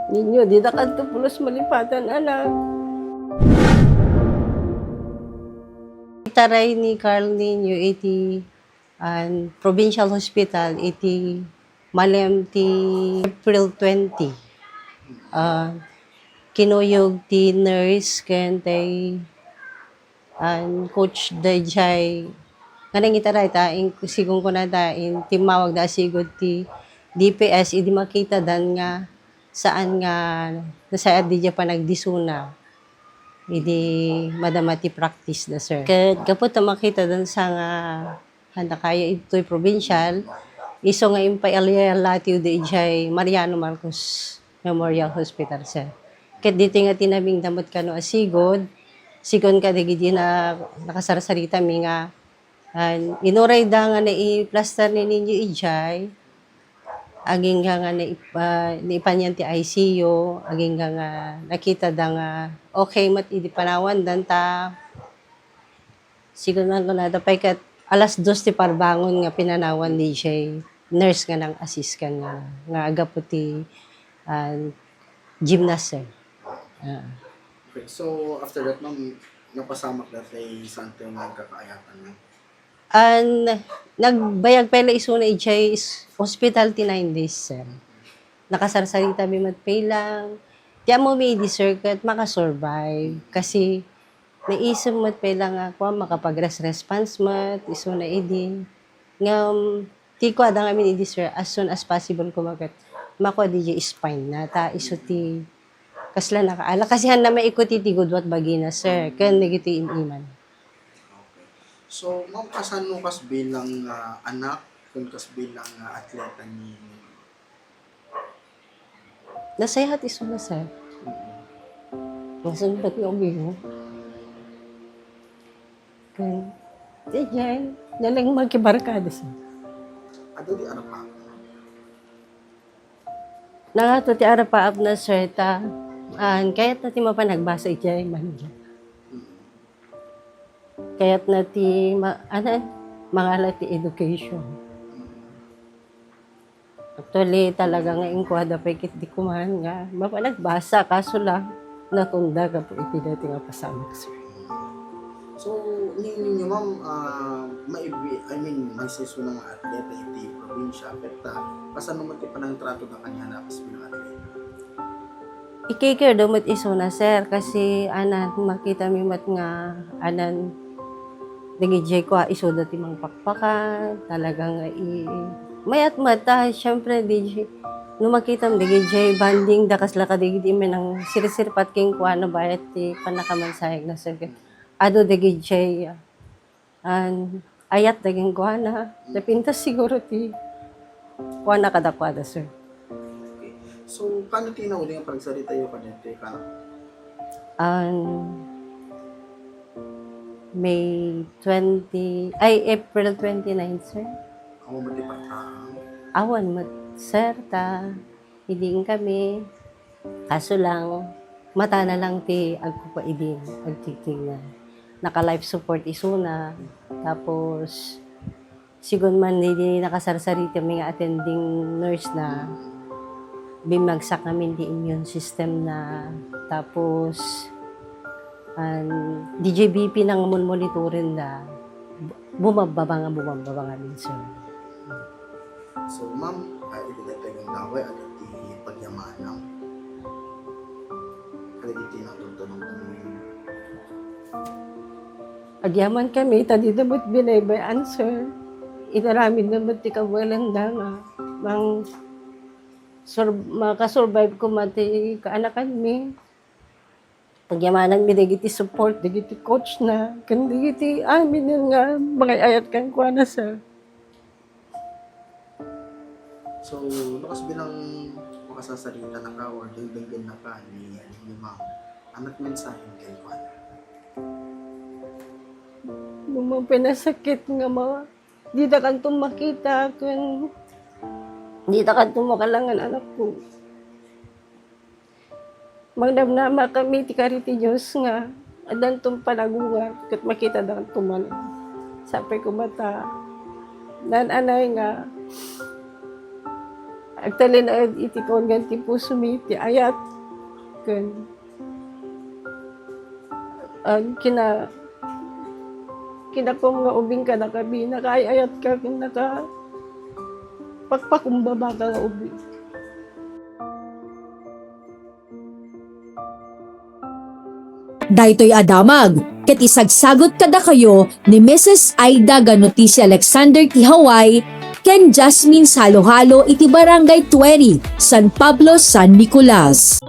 Ninyo, di na kanto pulos malipatan, anak. Itaray ni Carl Nino, iti Provincial Hospital, iti Malem ti April 20. Kinuyog ti nurse ken tay coach Dajay. Kanang itaray ta, sigong ko na da, timawag da sigod ti DPS, idi makita dan nga saan nga nasa di pa nagdisuna. Idi madamati practice na sir. Ket kapot ta makita dan sa nga handa kaya ito'y provincial, iso nga impay alyalatiu de ijay Mariano Marcos Memorial Hospital sir. Ket dito nga tinabing damot kano asigod, sigon ka digidi na nakasarsarita mi nga inuray da nga na i-plaster ni ninyo ijay, aging nga naipanyan ti ICU, aging nga nakita da nga okay mat idi panawan dan ta siguro na da pay kat alas 2 ti parbangon nga pinanawan ni siya nurse nga nang assist ka nga aga po ti gymnast sir. Okay, so after that, ma'am, napasamak na kay Santo yung magkakaayatan niya. Nagbayag pala isuna ijay hospital ti 9 days sir. Nakasarsarita mi matpay lang. Di mo may di sir kat makasurvive kasi naisip matpay lang ako makapag-response mat isuna idi. Ngam ti ko adang amin idi sir as soon as possible kumagat mako di spine na ta iso ti kasla nakaala kasi han na maikuti ti gudwat bagina sir ken negiti iniman. Okay. So, ma'am, kasan mo kas bilang anak, kung kas bilang atleta ni... Nasayahat iso na sir. Nasunod ko yung ken di dyan nalang magkibarkada sir. Ado di ano pa? Nangato ti arapaap na sir ta kaya't na ti mapanagbasa ijay man dyan. Kaya't na ti mangala ti education. Actually talaga nga inkwada pa ikit di kumahan nga mapanagbasa kaso lang natunda ka po iti dati nga pasamak sir. So, ninyo, ma'am, may seso ng atleta iti probinsya, pero kasan naman ti panang trato na kanya na kas bilang atleta? Ikikir dumot iso na sir kasi makita mi mat nga digijay ko iso dati mang pakpakan talagang mayat mata syempre DJ no makita mi digijay banding dakas la kadigidi men ang sirisirpat king kuano bayat ti panakamansayag na sir. Ado digijay ayat daging kuana napintas siguro ti kuana kadakwada sir. Okay. So, kano tinawag yung pagsalita yung kanete ka? April 29 sir. Ako mo ti patang. Awan mo sir ta hiding kami kaso lang mata na lang ti agkupaidin agtiting naka life support isuna tapos sigon man hindi nakasarsari kami nga attending nurse na bimagsak namin di immune system na tapos DJBP nang monitorin na bumababa nga din sir. So, ma'am, iti yung daway at iti pagyamanang. Kaya iti natutulong kami. Agyaman kami, tadi damot binaybay answer. Inaramid damot ti kawalan da nga. Makasurvive ko mati kaanakan mi. Pagyamanan mi digiti support, digiti coach na. Kan digiti amin nga mga ayat kan kwa na sir. So, lakas bilang makasasalita na ka or dagdagan na ka ni ma'am. Anak mensahe kay Juan. Lumang pinasakit nga mga di na kan makita kung di na kan makalangan anak ko. Magdamnama kami ti kariti Diyos nga adan tum panagunga kat makita da kan tuman. Sapay ko mata nan anay nga Agtali na itikon ganti po sumiti ayat kun kina po mga ubing ka nakabina kay ayat ka kun naka pagpakumbaba ka nga ubing. Daytoy adamag, ket isagsagot kada kayo ni Mrs. Aida Ganuti si Alexander ti Hawaii ken Jasmine Salohalo iti Barangay 20, San Pablo, San Nicolas.